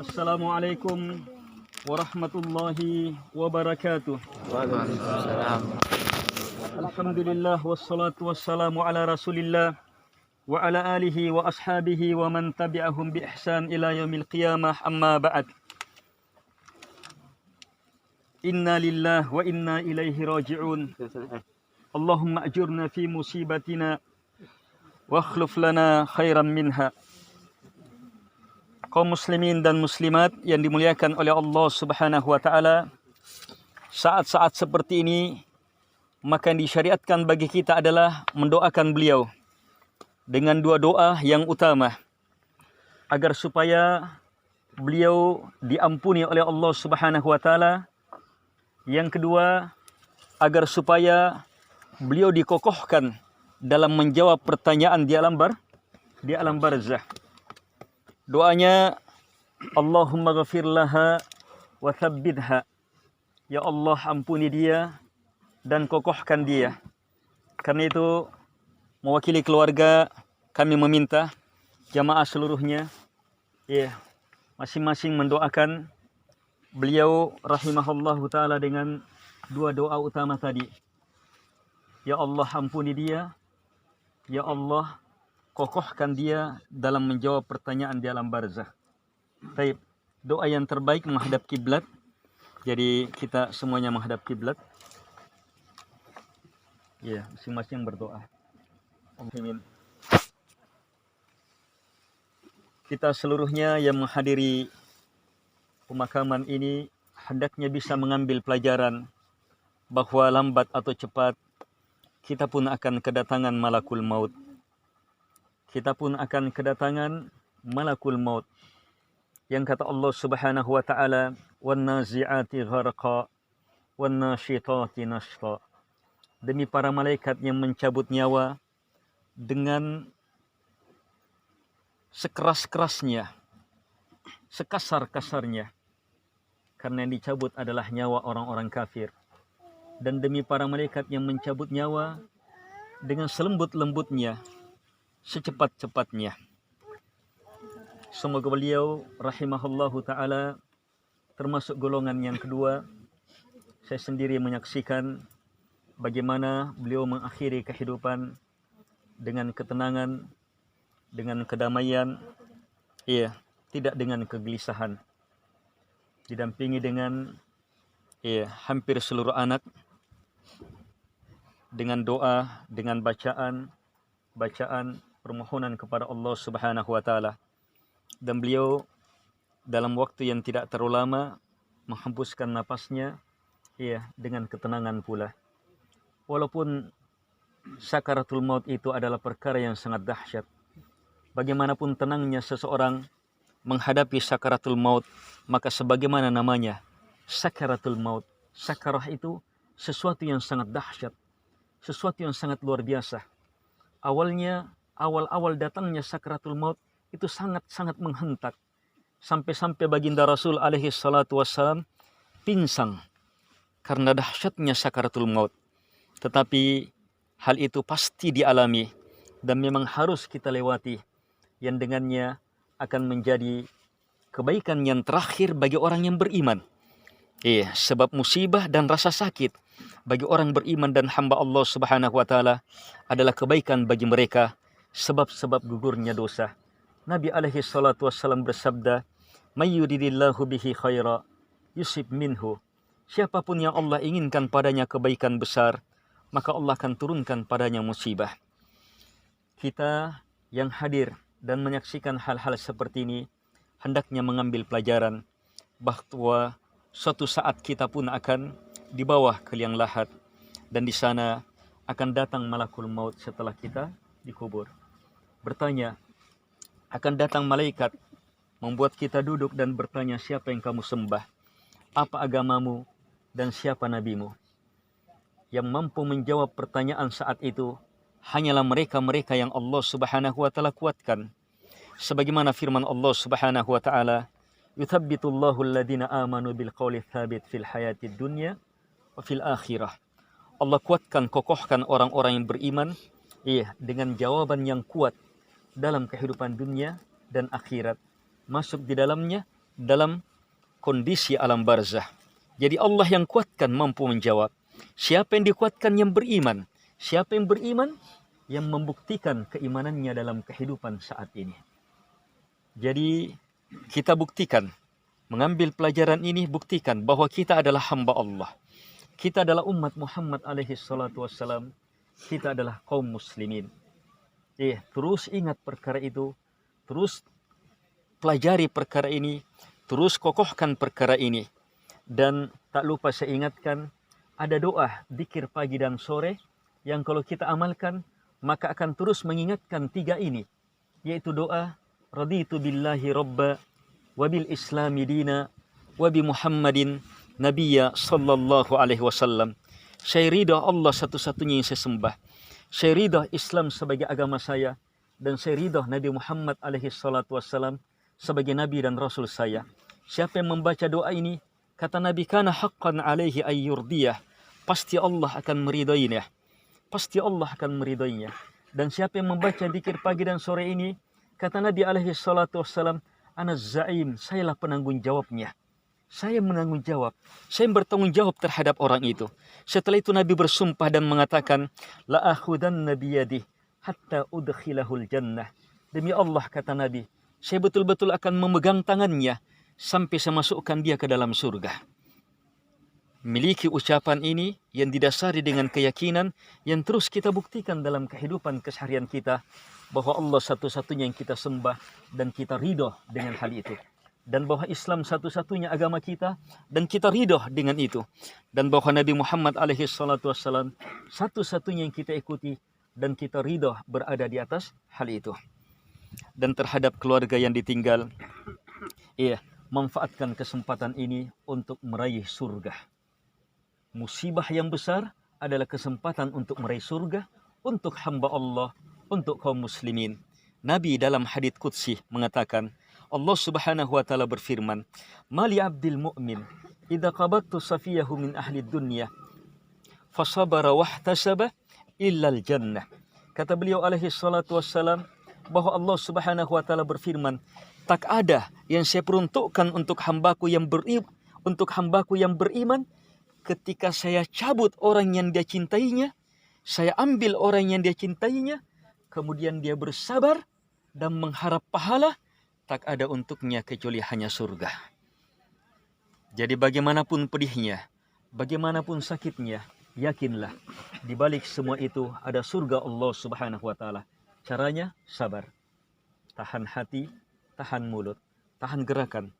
Assalamualaikum warahmatullahi wabarakatuh. Waalaikumsalam. Alhamdulillah wassalatu wassalamu ala Rasulillah wa ala alihi wa ashabihi wa man tabi'ahum bi ihsan ila yaumil qiyamah, amma ba'd. Inna lillahi wa inna ilaihi raji'un. Allahumma ajurna fi musibatina wa akhluf lana khairan minha. Kaum muslimin dan muslimat yang dimuliakan oleh Allah Subhanahu wa taala, saat-saat seperti ini maka yang disyariatkan bagi kita adalah mendoakan beliau dengan dua doa yang utama agar supaya beliau diampuni oleh Allah Subhanahu wa taala. Yang kedua, agar supaya beliau dikokohkan dalam menjawab pertanyaan di alam barzah. Doanya, Allahumma ghafir laha wa thabbitha. Ya Allah, ampuni dia dan kokohkan dia. Karena itu, mewakili keluarga, kami meminta jamaah seluruhnya, masing-masing mendoakan beliau rahimahullahu ta'ala dengan dua doa utama tadi. Ya Allah, ampuni dia. Ya Allah, kokohkan dia dalam menjawab pertanyaan di alam barzah. Baik, doa yang terbaik menghadap kiblat. Jadi kita semuanya menghadap kiblat. Ya, masing-masing berdoa. Amin. Kita seluruhnya yang menghadiri pemakaman ini hendaknya bisa mengambil pelajaran bahwa lambat atau cepat kita pun akan kedatangan malakul maut. Kita pun akan kedatangan malakul maut. Yang kata Allah Subhanahu wa taala, "Wan nazi'ati gharqa, wan nasyitati nashta." Demi para malaikat yang mencabut nyawa dengan sekeras-kerasnya, sekasar-kasarnya. Karena yang dicabut adalah nyawa orang-orang kafir. Dan demi para malaikat yang mencabut nyawa dengan selembut-lembutnya, secepat-cepatnya. Semoga beliau rahimahullahu ta'ala termasuk golongan yang kedua. Saya sendiri menyaksikan bagaimana beliau mengakhiri kehidupan dengan ketenangan, dengan kedamaian, tidak dengan kegelisahan. Didampingi dengan hampir seluruh anak, dengan doa, dengan bacaan permohonan kepada Allah Subhanahu wa taala. Dan beliau dalam waktu yang tidak terlalu lama menghembuskan napasnya dengan ketenangan pula. Walaupun sakaratul maut itu adalah perkara yang sangat dahsyat. Bagaimanapun tenangnya seseorang menghadapi sakaratul maut, maka sebagaimana namanya sakaratul maut. Sakarah itu sesuatu yang sangat dahsyat, sesuatu yang sangat luar biasa. Awal datangnya sakaratul maut itu sangat-sangat menghentak. Sampai-sampai baginda Rasul alaihi salatu wassalam pinsang karena dahsyatnya sakaratul maut. Tetapi hal itu pasti dialami dan memang harus kita lewati, yang dengannya akan menjadi kebaikan yang terakhir bagi orang yang beriman. Sebab musibah dan rasa sakit bagi orang beriman dan hamba Allah Subhanahu wa taala adalah kebaikan bagi mereka, sebab gugurnya dosa. Nabi alaihi salatu wassalam bersabda, "May yuridillahu bihi khaira yusib minhu." Siapapun yang Allah inginkan padanya kebaikan besar, maka Allah akan turunkan padanya musibah. Kita yang hadir dan menyaksikan hal-hal seperti ini hendaknya mengambil pelajaran bahwa suatu saat kita pun akan di bawah ke liang lahat, dan di sana akan datang malakul maut setelah kita dikubur. Bertanya, akan datang malaikat membuat kita duduk dan bertanya, siapa yang kamu sembah? Apa agamamu dan siapa nabimu? Yang mampu menjawab pertanyaan saat itu hanyalah mereka-mereka yang Allah Subhanahu wa taala kuatkan. Sebagaimana firman Allah Subhanahu wa taala, "Yuthabbitullahu alladhina amanu bil qawli tsabit fil hayatid dunya wa fil akhirah." Allah kuatkan, kokohkan orang-orang yang beriman dengan jawaban yang kuat dalam kehidupan dunia dan akhirat. Masuk di dalamnya dalam kondisi alam barzah. Jadi Allah yang kuatkan mampu menjawab. Siapa yang dikuatkan? Yang beriman. Siapa yang beriman? Yang membuktikan keimanannya dalam kehidupan saat ini. Jadi kita buktikan, mengambil pelajaran ini, buktikan bahwa kita adalah hamba Allah. Kita adalah umat Muhammad alaihi salatu wassalam. Kita adalah kaum muslimin. Terus ingat perkara itu, terus pelajari perkara ini, terus kokohkan perkara ini. Dan tak lupa saya ingatkan, ada doa, zikir pagi dan sore, yang kalau kita amalkan, maka akan terus mengingatkan 3 ini. Yaitu doa, raditu billahi rabba, wabil islami dina, wabi Muhammadin nabiyya sallallahu alaihi wasallam. Saya ridha Allah satu-satunya yang saya sembah. Saya ridha Islam sebagai agama saya. Dan saya ridha Nabi Muhammad alaihi salatu wassalam sebagai Nabi dan Rasul saya. Siapa yang membaca doa ini, kata Nabi, kana haqqan alaihi ayyurdiyah. Pasti Allah akan meridainya. Pasti Allah akan meridainya. Dan siapa yang membaca zikir pagi dan sore ini, kata Nabi alaihi salatu wassalam, ana za'im, sayalah penanggung jawabnya. Saya menanggung jawab. Saya bertanggung jawab terhadap orang itu. Setelah itu Nabi bersumpah dan mengatakan, la akhudanna biyadih hatta udkhilahul jannah. Demi Allah, kata Nabi, saya betul-betul akan memegang tangannya sampai saya masukkan dia ke dalam surga. Miliki ucapan ini yang didasari dengan keyakinan yang terus kita buktikan dalam kehidupan keseharian kita, bahwa Allah satu-satunya yang kita sembah dan kita ridho dengan hal itu. Dan bahwa Islam satu-satunya agama kita dan kita ridho dengan itu. Dan bahwa Nabi Muhammad alaihi salatu wassalam satu-satunya yang kita ikuti dan kita ridho berada di atas hal itu. Dan terhadap keluarga yang ditinggal, manfaatkan kesempatan ini untuk meraih surga. Musibah yang besar adalah kesempatan untuk meraih surga, untuk hamba Allah, untuk kaum muslimin. Nabi dalam hadits qudsi mengatakan, Allah subhanahu wa ta'ala berfirman, Mali abdil mu'min, idha qabattu safiyahu min ahli dunya, fasabara wahtasaba illal jannah. Kata beliau alaihi salatu wassalam, bahwa Allah subhanahu wa ta'ala berfirman, tak ada yang saya peruntukkan untuk hambaku yang beriman, ketika saya cabut orang yang dia cintainya, saya ambil orang yang dia cintainya, kemudian dia bersabar dan mengharap pahala, tak ada untuknya kecuali hanya surga. Jadi bagaimanapun pedihnya, bagaimanapun sakitnya, yakinlah, di balik semua itu ada surga Allah subhanahu wa ta'ala. Caranya sabar, tahan hati, tahan mulut, tahan gerakan,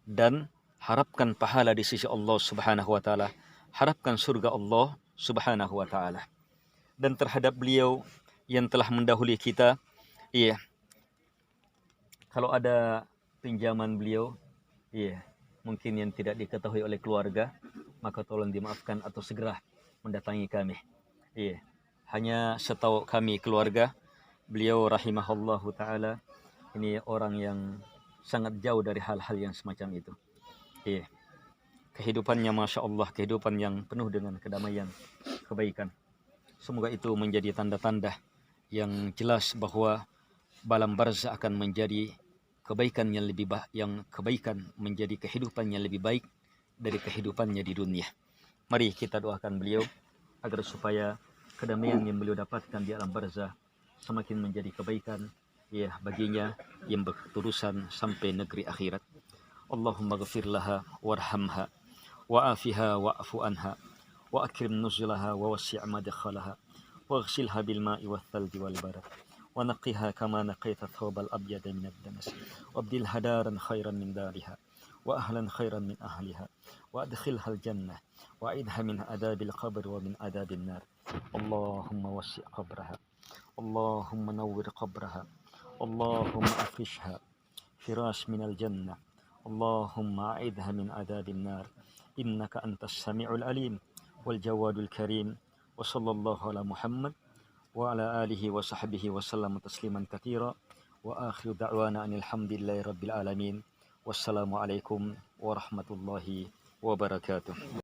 dan harapkan pahala di sisi Allah subhanahu wa ta'ala. Harapkan surga Allah subhanahu wa ta'ala. Dan terhadap beliau yang telah mendahului kita, kalau ada pinjaman beliau, mungkin yang tidak diketahui oleh keluarga, maka tolong dimaafkan atau segera mendatangi kami. Hanya setahu kami keluarga, beliau rahimahullahu ta'ala, ini orang yang sangat jauh dari hal-hal yang semacam itu. Kehidupannya Masya Allah, kehidupan yang penuh dengan kedamaian, kebaikan. Semoga itu menjadi tanda-tanda yang jelas bahwa balam barzah akan menjadi kebaikan yang lebih kebaikan menjadi kehidupan yang lebih baik dari kehidupannya di dunia. Mari kita doakan beliau agar supaya kedamaian yang beliau dapatkan di alam barzah semakin menjadi kebaikan baginya yang berterusan sampai negeri akhirat. Allahumma ghafir laha warhamha wa'afiha wa'afu anha wa akrim nuzulaha wa wasi' madkhalaha waghsilha bil ma'i wath thalji wal barad wa naqqiha kama naqaita thawbal abyad min ad-danas wabdilha daran khairan min dariha wa ahlan khairan min ahliha wa adkhilha al-jannah wa a'idha min adabil qabr wa min adabin nar. Allahumma wasi' qabraha, Allahumma nawwir qabraha, Allahumma afishha firash min al-jannah, Allahumma a'idha min adabin nar. Innaka antas sami'ul alim wal jawadul karim. Wa sallallahu ala Muhammad wa ala alihi wa sahbihi wa sallam tasliman katsira. Wa akhiru da'wana anil hamdulillahi rabbil alamin. Wassalamu alaikum warahmatullahi wabarakatuh.